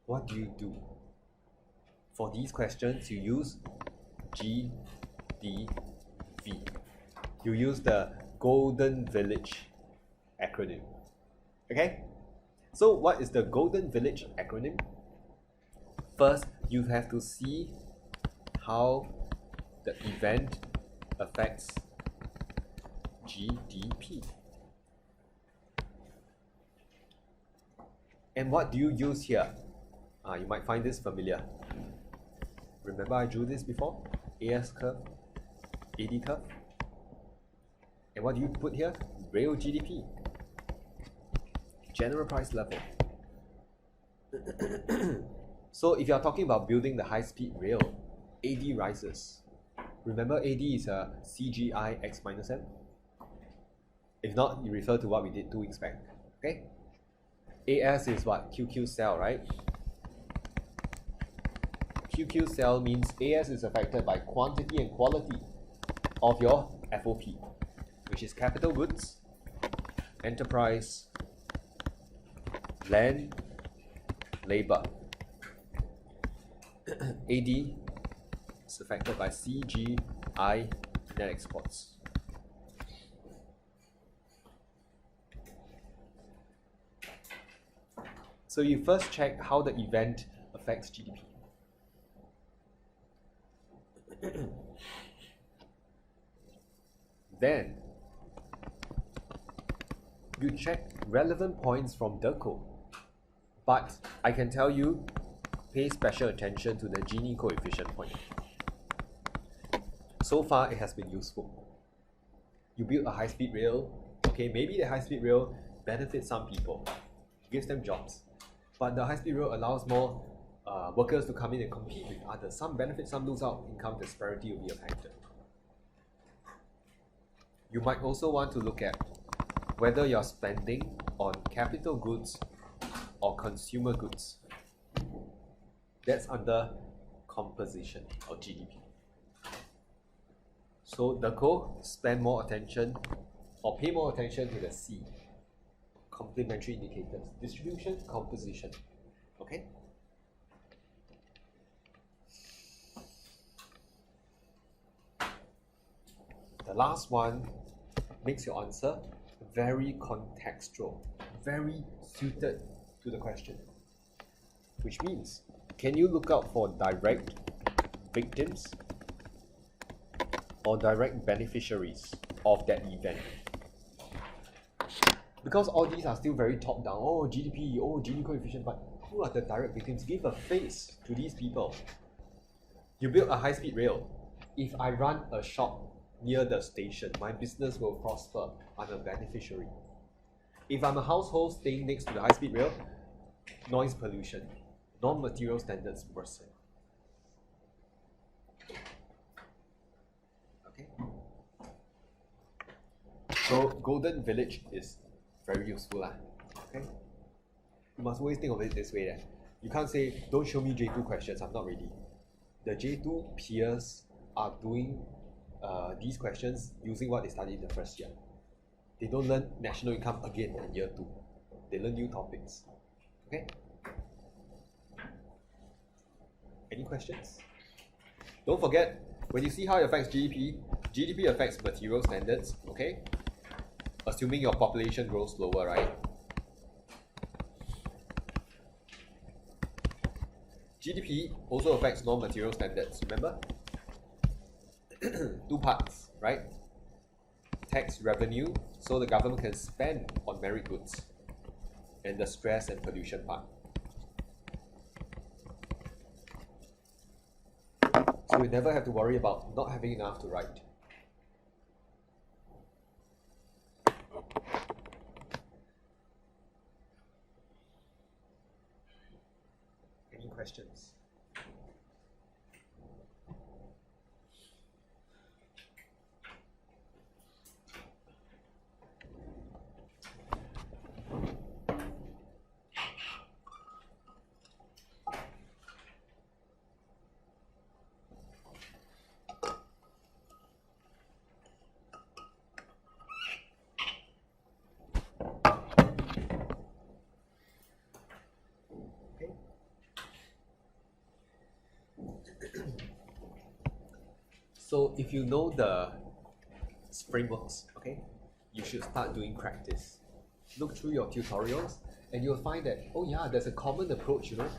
what do you do? For these questions, you use GDV. You use the Golden Village acronym. Okay? So what is the Golden Village acronym? First, you have to see how the event affects GDP. And what do you use here? You might find this familiar. Remember I drew this before? AS curve, AD curve. And what do you put here? Real GDP. General price level. So if you are talking about building the high-speed rail, AD rises. Remember AD is a CGI X minus M? If not, you refer to what we did 2 weeks back. Okay? AS is what? QQ cell, right? QQ cell means AS is affected by quantity and quality of your FOP, which is capital goods, enterprise, land, labor. AD is affected by CGI net exports. So you first check how the event affects GDP. Then you check relevant points from the code. But I can tell you, pay special attention to the Gini coefficient point. So far, it has been useful. You build a high-speed rail. Okay, maybe the high-speed rail benefits some people, gives them jobs. But the high-speed rail allows more workers to come in and compete with others. Some benefit, some lose out. Income disparity will be a factor. You might also want to look at whether you're spending on capital goods or consumer goods. That's under composition or GDP. So the co spend more attention or pay more attention to the C, complementary indicators, distribution, composition. Okay? The last one makes your answer very contextual, very suited to the question. Which means, can you look out for direct victims or direct beneficiaries of that event? Because all these are still very top down. Oh, GDP, oh, Gini coefficient, but who are the direct victims? Give a face to these people. You build a high-speed rail. If I run a shop near the station, my business will prosper. I'm a beneficiary. If I'm a household staying next to the high-speed rail, noise pollution, non-material standards worsen. Okay. So Golden Village is very useful. Okay. You must always think of it this way. You can't say, don't show me J2 questions, I'm not ready. The J2 peers are doing these questions using what they studied in the first year. They don't learn national income again in year 2. They learn new topics. Okay? Any questions? Don't forget, when you see how it affects GDP, GDP affects material standards, okay? Assuming your population grows slower, right? GDP also affects non-material standards, remember? 2 parts, right? Tax revenue, so the government can spend on merit goods, and the stress and pollution part. So we never have to worry about not having enough to write. Any questions? So if you know the frameworks, okay, you should start doing practice. Look through your tutorials and you'll find that, oh yeah, there's a common approach, you know.